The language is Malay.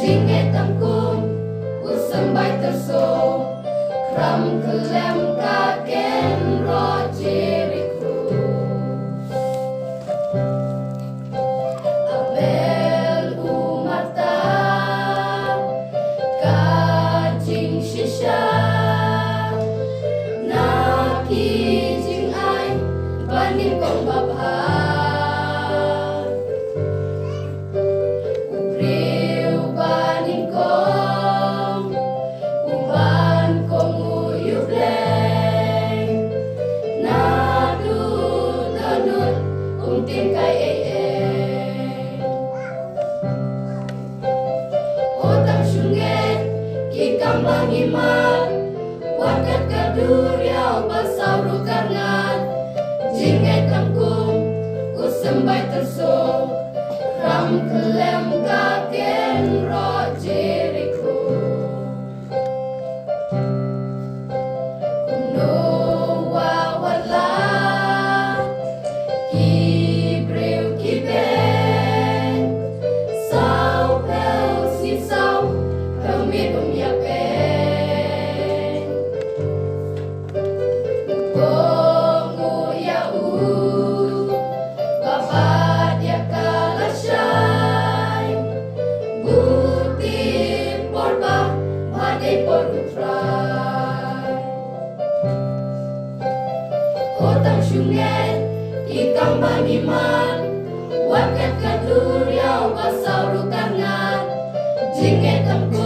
Jinget tamkum usambai terso kram kelem kaken rojeriku Abel umata kajing shisha naki jing ai banin kong babha tim kai Otang syunget kikam bangiman wakat kaduriau basauru karngan jinget tamkum usambai terso ram kelem kaken rojeriku kuno wawala Otang syunget ikam bangiman wakat kaduriau basauru karngan jinget tamku